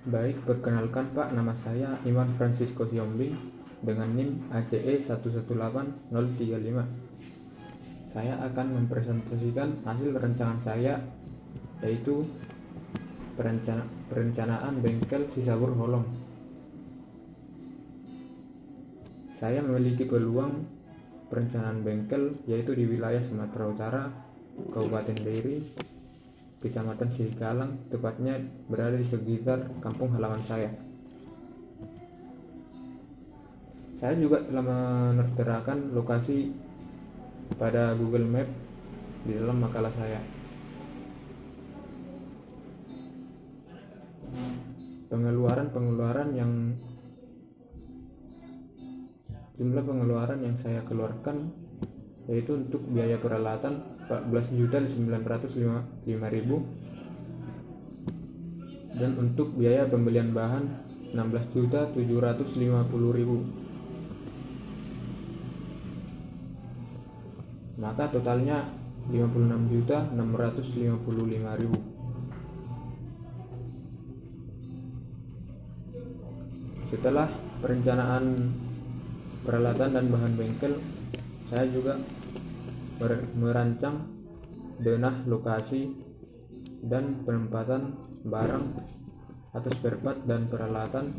Baik, perkenalkan Pak, nama saya Iman Francisco Siombing dengan NIM ACE 118035. Saya akan mempresentasikan hasil perencanaan saya, yaitu perencanaan bengkel Sisabur Holong. Saya memiliki peluang perencanaan bengkel yaitu di wilayah Sumatera Utara, Kabupaten Dairi, Kecamatan Sirikalang, tepatnya berada di sekitar kampung halaman saya. Saya juga telah menerterakan lokasi pada Google Map di dalam makalah saya. Jumlah pengeluaran yang saya keluarkan yaitu untuk biaya peralatan 14.905.000 dan untuk biaya pembelian bahan 16.750.000. Maka totalnya 56.655.000. Setelah perencanaan peralatan dan bahan bengkel, saya juga merancang denah lokasi dan penempatan barang atau spare part dan peralatan,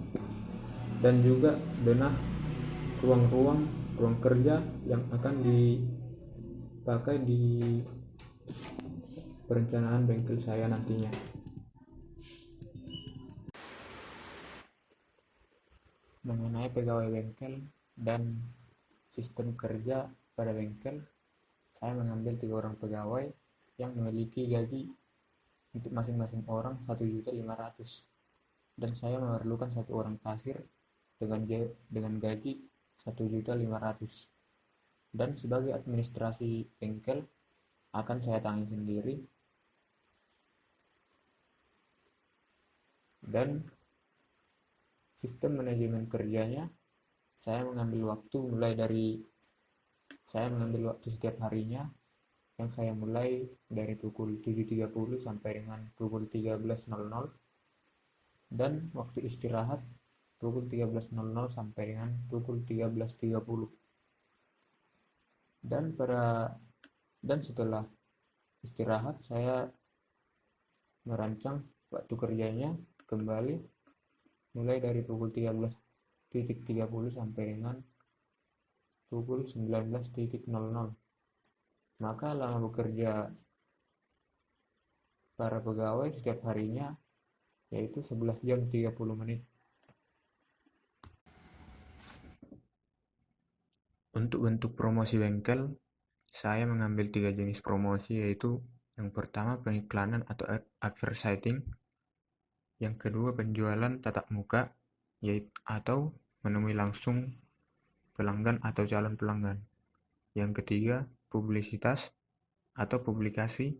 dan juga denah ruang kerja yang akan dipakai di perencanaan bengkel saya nantinya. Mengenai pegawai bengkel dan sistem kerja pada bengkel, saya mengambil 3 orang pegawai yang memiliki gaji untuk masing-masing orang 1.500.000, dan saya memerlukan 1 orang kasir dengan gaji 1.500.000, dan sebagai administrasi bengkel akan saya tanggung sendiri. Dan sistem manajemen kerjanya, saya mengambil waktu setiap harinya yang saya mulai dari pukul 7.30 sampai dengan pukul 13.00, dan waktu istirahat pukul 13.00 sampai dengan pukul 13.30. Dan setelah istirahat saya merancang waktu kerjanya kembali mulai dari pukul 13.30 sampai dengan pukul 19.00. Maka lama bekerja para pegawai setiap harinya yaitu 11 jam 30 menit. Untuk bentuk promosi bengkel, saya mengambil 3 jenis promosi, yaitu yang pertama pengiklanan atau advertising, yang kedua penjualan tatap muka atau menemui langsung pelanggan atau calon pelanggan, yang ketiga publisitas atau publikasi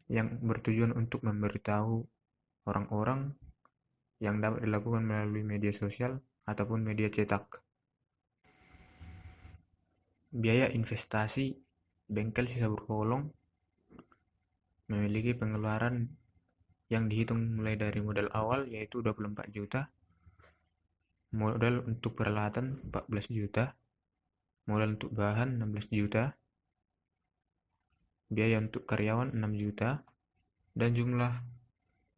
yang bertujuan untuk memberitahu orang-orang yang dapat dilakukan melalui media sosial ataupun media cetak. Biaya investasi bengkel Sisabur Holong memiliki pengeluaran yang dihitung mulai dari modal awal yaitu 24 juta, modal untuk peralatan 14 juta, modal untuk bahan 16 juta, biaya untuk karyawan 6 juta, dan jumlah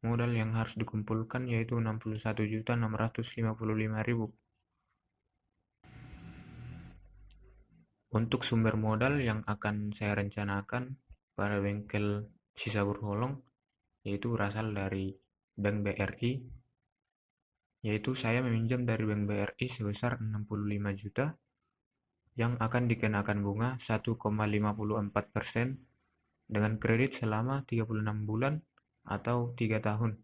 modal yang harus dikumpulkan yaitu 61.655.000. Untuk sumber modal yang akan saya rencanakan pada bengkel Sisabur Holong yaitu berasal dari Bank BRI, yaitu saya meminjam dari Bank BRI sebesar 65 juta yang akan dikenakan bunga 1,54% dengan kredit selama 36 bulan atau 3 tahun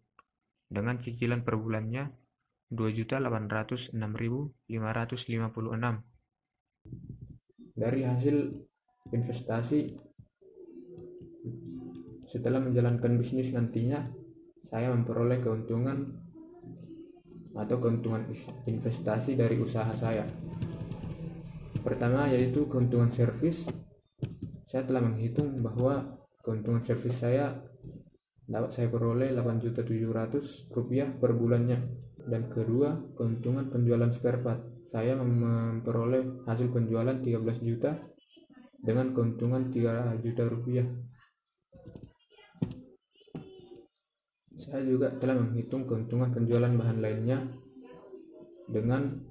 dengan cicilan per bulannya 2.806.556. Dari hasil investasi setelah menjalankan bisnis nantinya, saya memperoleh keuntungan investasi dari usaha saya. Pertama yaitu keuntungan servis. Saya telah menghitung bahwa keuntungan servis saya dapat saya peroleh Rp8.700.000 per bulannya. Dan kedua, keuntungan penjualan spare part. Saya memperoleh hasil penjualan 13 juta dengan keuntungan Rp3 juta. Saya juga telah menghitung keuntungan penjualan bahan lainnya dengan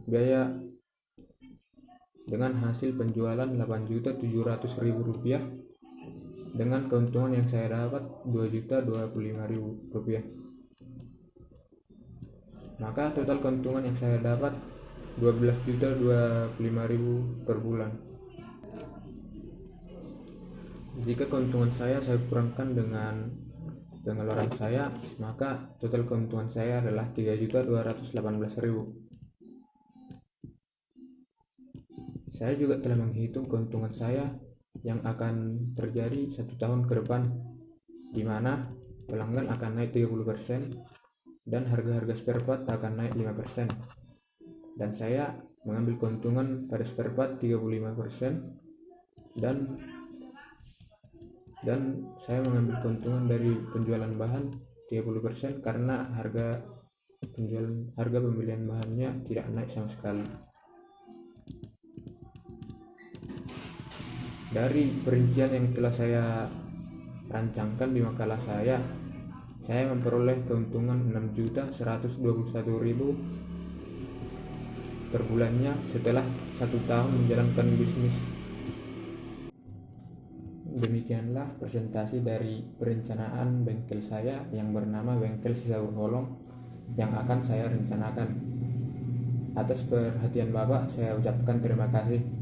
hasil penjualan Rp8.700.000 dengan keuntungan yang saya dapat Rp2.025.000. Maka total keuntungan yang saya dapat Rp12.025.000 per bulan. Jika keuntungan saya kurangkan dengan pengeluaran saya, maka total keuntungan saya adalah Rp3.218.000. Saya juga telah menghitung keuntungan saya yang akan terjadi 1 tahun ke depan, di mana pelanggan akan naik 30% dan harga-harga spare part akan naik 5%. Dan saya mengambil keuntungan pada spare part 35% dan saya mengambil keuntungan dari penjualan bahan 30% karena harga pembelian bahannya tidak naik sama sekali. Dari perincian yang telah saya rancangkan di makalah saya memperoleh keuntungan Rp6.121.000 per bulannya setelah 1 tahun menjalankan bisnis. Demikianlah presentasi dari perencanaan bengkel saya yang bernama Bengkel Cisaur Holong yang akan saya rencanakan. Atas perhatian Bapak, saya ucapkan terima kasih.